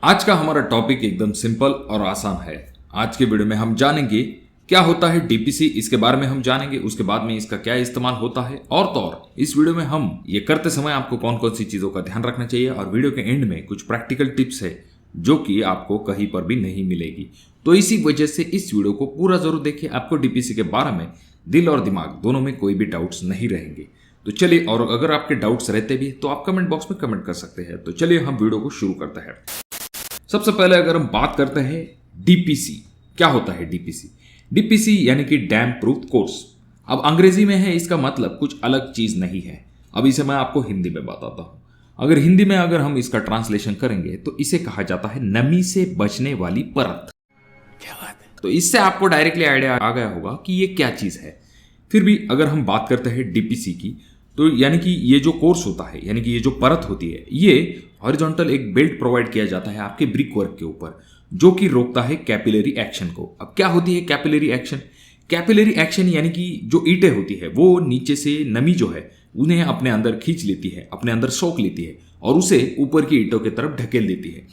आज का हमारा टॉपिक एकदम सिंपल और आसान है। आज के वीडियो में हम जानेंगे क्या होता है डीपीसी, इसके बारे में हम जानेंगे, उसके बाद में इसका क्या इस्तेमाल होता है और तो और इस वीडियो में हम ये करते समय आपको कौन कौन सी चीजों का ध्यान रखना चाहिए और वीडियो के एंड में कुछ प्रैक्टिकल टिप्स है जो कि आपको कहीं पर भी नहीं मिलेगी। तो इसी वजह से इस वीडियो को पूरा जरूर देखिए, आपको डीपीसी के बारे में दिल और दिमाग दोनों में कोई भी डाउट्स नहीं रहेंगे। तो चलिए, और अगर आपके डाउट्स रहते भी तो आप कमेंट बॉक्स में कमेंट कर सकते हैं। तो चलिए हम वीडियो को शुरू करते हैं। सबसे पहले अगर हम बात करते हैं डीपीसी, क्या होता है डीपीसी? डीपीसी यानी कि डैम प्रूफ कोर्स। अब अंग्रेजी में है, इसका मतलब कुछ अलग चीज नहीं है। अब इसे मैं आपको हिंदी में बताता हूं। अगर हिंदी में अगर हम इसका ट्रांसलेशन करेंगे तो इसे कहा जाता है नमी से बचने वाली परत। क्या बात है? तो इससे आपको डायरेक्टली आइडिया आ गया होगा कि ये क्या चीज है। फिर भी अगर हम बात करते हैं डीपीसी की, तो यानी कि ये जो कोर्स होता है, यानी कि ये जो परत होती है, ये हॉरिजॉन्टल एक बेल्ट प्रोवाइड किया जाता है आपके ब्रिक वर्क के ऊपर, जो कि रोकता है कैपिलरी एक्शन को। अब क्या होती है कैपिलरी एक्शन? कैपिलरी एक्शन यानी कि जो ईंटें होती है वो नीचे से नमी जो है उन्हें अपने अंदर खींच लेती है, अपने अंदर सोख लेती है और उसे ऊपर की ईंटों की तरफ ढकेल देती है।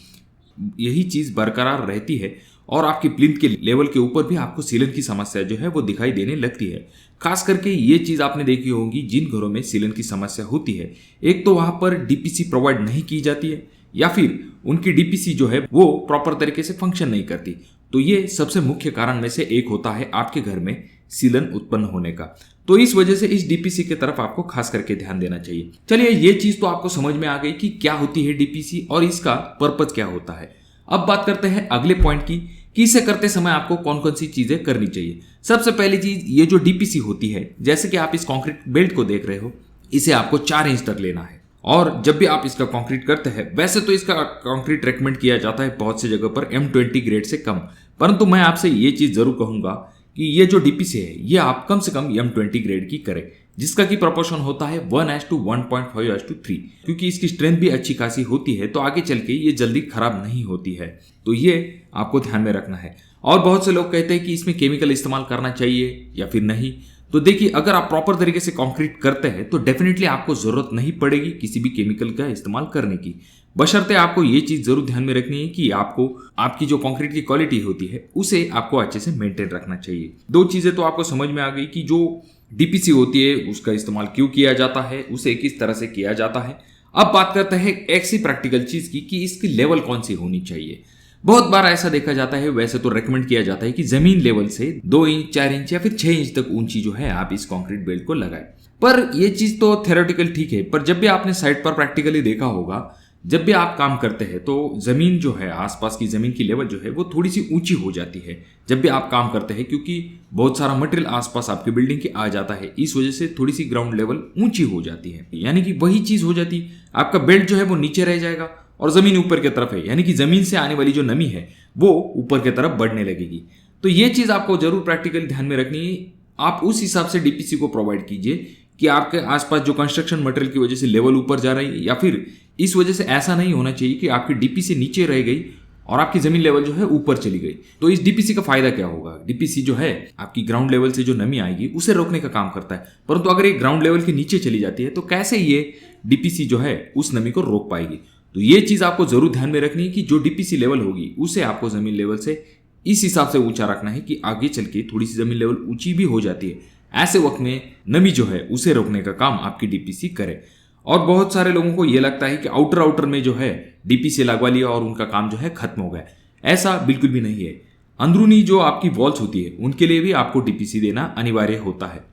यही चीज बरकरार रहती है और आपकी प्लिंथ के लेवल के ऊपर भी आपको सीलन की समस्या जो है वो दिखाई देने लगती है। खास करके ये चीज आपने देखी होगी जिन घरों में सीलन की समस्या होती है, एक तो वहां पर डीपीसी प्रोवाइड नहीं की जाती है या फिर उनकी डीपीसी जो है वो प्रॉपर तरीके से फंक्शन नहीं करती। तो ये सबसे मुख्य कारण में से एक होता है आपके घर में सीलन उत्पन्न होने का। तो इस वजह से इस डीपीसी की तरफ आपको खास करके ध्यान देना चाहिए। चलिए, ये चीज तो आपको समझ में आ गई कि क्या होती है डीपीसी और इसका पर्पज क्या होता है। अब बात करते हैं अगले पॉइंट की कि इसे करते समय आपको कौन कौन सी चीजें करनी चाहिए। सबसे पहली चीज, ये जो डीपीसी होती है, जैसे कि आप इस कंक्रीट बेल्ट को देख रहे हो, इसे आपको 4 इंच तक लेना है। और जब भी आप इसका कंक्रीट करते हैं, वैसे तो इसका कंक्रीट रेकमेंड किया जाता है बहुत सी जगह पर M20 ग्रेड से कम, परंतु मैं आपसे ये चीज जरूर कहूंगा कि ये जो डीपीसी है ये आप कम से कम M20 ग्रेड की करें, जिसका की प्रोपोर्शन होता है 1:1.5:3, क्योंकि इसकी स्ट्रेंथ भी अच्छी खासी होती है, तो आगे चल के ये जल्दी खराब नहीं होती है। तो ये आपको ध्यान में रखना है। और बहुत से लोग कहते हैं कि इसमें केमिकल इस्तेमाल करना चाहिए या फिर नहीं। तो देखिए, अगर आप प्रॉपर तरीके से कंक्रीट करते हैं तो डेफिनेटली आपको जरूरत नहीं पड़ेगी किसी भी केमिकल का इस्तेमाल करने की। बशर्ते आपको ये चीज जरूर ध्यान में रखनी है कि आपको आपकी जो कंक्रीट की क्वालिटी होती है उसे आपको अच्छे से मेंटेन रखना चाहिए। 2 चीजें तो आपको समझ में आ गई कि जो डीपीसी होती है उसका इस्तेमाल क्यों किया जाता है, उसे किस तरह से किया जाता है। अब बात करते हैं ऐसी प्रैक्टिकल चीज की कि इसकी लेवल कौन सी होनी चाहिए। बहुत बार ऐसा देखा जाता है, वैसे तो रेकमेंड किया जाता है कि जमीन लेवल से 2 इंच, 4 इंच या फिर 6 इंच तक ऊंची जो है आप इस कंक्रीट बेल्ट को लगाएं। पर यह चीज तो थ्योरेटिकल ठीक है, पर जब भी आपने साइट पर प्रैक्टिकली देखा होगा, जब भी आप काम करते हैं तो जमीन जो है, आसपास की जमीन की लेवल जो है वो थोड़ी सी ऊंची हो जाती है जब भी आप काम करते हैं, क्योंकि बहुत सारा मटेरियल आसपास आपकी बिल्डिंग के आ जाता है। इस वजह से थोड़ी सी ग्राउंड लेवल ऊंची हो जाती है, यानी कि वही चीज हो जाती है, आपका बेल्ट जो है वो नीचे रह जाएगा और जमीन ऊपर की तरफ है, यानी कि जमीन से आने वाली जो नमी है वो ऊपर की तरफ बढ़ने लगेगी। तो ये चीज आपको जरूर प्रैक्टिकल ध्यान में रखनी है। आप उस हिसाब से डीपीसी को प्रोवाइड कीजिए कि आपके आसपास जो कंस्ट्रक्शन मटेरियल की वजह से लेवल ऊपर जा रही है, या फिर इस वजह से ऐसा नहीं होना चाहिए कि आपकी डीपीसी नीचे रह गई और आपकी जमीन लेवल जो है ऊपर चली गई। तो इस डीपीसी का फायदा क्या होगा? डीपीसी जो है आपकी ग्राउंड लेवल से जो नमी आएगी उसे रोकने का काम करता है, परंतु अगर ये ग्राउंड लेवल के नीचे चली जाती है तो कैसे ये डीपीसी जो है उस नमी को रोक पाएगी? तो ये चीज आपको जरूर ध्यान में रखनी है कि जो डीपीसी लेवल होगी उसे आपको जमीन लेवल से इस हिसाब से ऊंचा रखना है कि आगे चल के थोड़ी सी जमीन लेवल ऊंची भी हो जाती है, ऐसे वक्त में नमी जो है उसे रोकने का काम आपकी डीपीसी करे। और बहुत सारे लोगों को यह लगता है कि आउटर में जो है डीपीसी लगवा लिया और उनका काम जो है खत्म हो गया। ऐसा बिल्कुल भी नहीं है। अंदरूनी जो आपकी वॉल्स होती है उनके लिए भी आपको डीपीसी देना अनिवार्य होता है।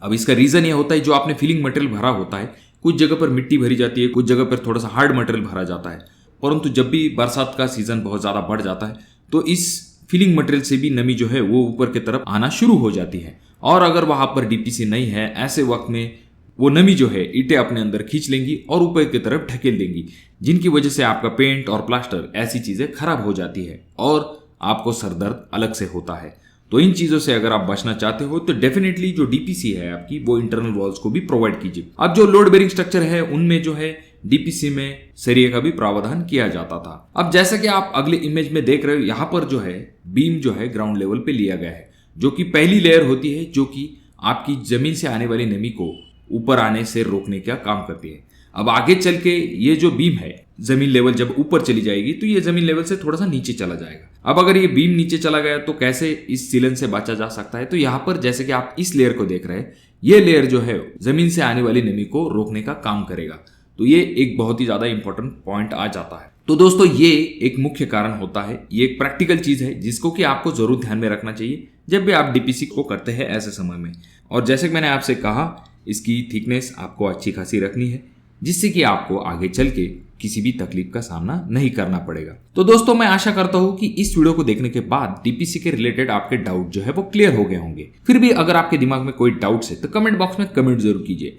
अब इसका रीजन यह होता है, जो आपने फिलिंग मटेरियल भरा होता है, कुछ जगह पर मिट्टी भरी जाती है, कुछ जगह पर थोड़ा सा हार्ड मटेरियल भरा जाता है, परंतु जब भी बरसात का सीजन बहुत ज्यादा बढ़ जाता है तो इस फिलिंग मटेरियल से भी नमी जो है वो ऊपर की तरफ आना शुरू हो जाती है। और अगर वहां पर डीपीसी नहीं है, ऐसे वक्त में वो नमी जो है ईंटें अपने अंदर खींच लेंगी और ऊपर की तरफ ढकेल देंगी, जिनकी वजह से आपका पेंट और प्लास्टर ऐसी चीजें खराब हो जाती है और आपको सरदर्द अलग से होता है। तो इन चीजों से अगर आप बचना चाहते हो तो डेफिनेटली जो डीपीसी है आपकी वो इंटरनल वॉल्स को भी प्रोवाइड कीजिए। अब जो लोड बेरिंग स्ट्रक्चर है उनमें जो है डीपीसी में सरिये का भी प्रावधान किया जाता था। अब जैसा कि आप अगले इमेज में देख रहे हो, यहाँ पर जो है बीम जो है ग्राउंड लेवल पे लिया गया है, जो कि पहली लेयर होती है जो कि आपकी जमीन से आने वाली नमी को ऊपर आने से रोकने का काम करती है। अब आगे चल के ये जो बीम है जमीन लेवल जब ऊपर चली जाएगी तो ये जमीन लेवल से थोड़ा सा नीचे चला जाएगा। अब अगर ये बीम नीचे चला गया तो कैसे इस सीलन से बचा जा सकता है? तो यहाँ पर जैसे कि आप इस लेयर को देख रहे हैं, ये लेयर जो है जमीन से आने वाली नमी को रोकने का काम करेगा। तो ये एक बहुत ही ज्यादा इंपॉर्टेंट पॉइंट आ जाता है। तो दोस्तों ये एक मुख्य कारण होता है, ये एक प्रैक्टिकल चीज है जिसको कि आपको जरूर ध्यान में रखना चाहिए जब भी आप डीपीसी को करते हैं ऐसे समय में। और जैसे कि मैंने आपसे कहा, इसकी थिकनेस आपको अच्छी खासी रखनी है जिससे कि आपको आगे चल के किसी भी तकलीफ का सामना नहीं करना पड़ेगा। तो दोस्तों मैं आशा करता हूं कि इस वीडियो को देखने के बाद डीपीसी के रिलेटेड आपके डाउट जो है वो क्लियर हो गए होंगे। फिर भी अगर आपके दिमाग में कोई डाउट्स है तो कमेंट बॉक्स में कमेंट जरूर कीजिए।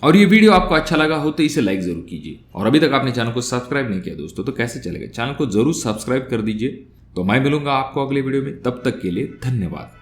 और ये वीडियो आपको अच्छा लगा हो तो इसे लाइक जरूर कीजिए। और अभी तक आपने चैनल को सब्सक्राइब नहीं किया दोस्तों तो कैसे चलेगा, चैनल को जरूर सब्सक्राइब कर दीजिए। तो मैं मिलूंगा आपको अगले वीडियो में, तब तक के लिए धन्यवाद।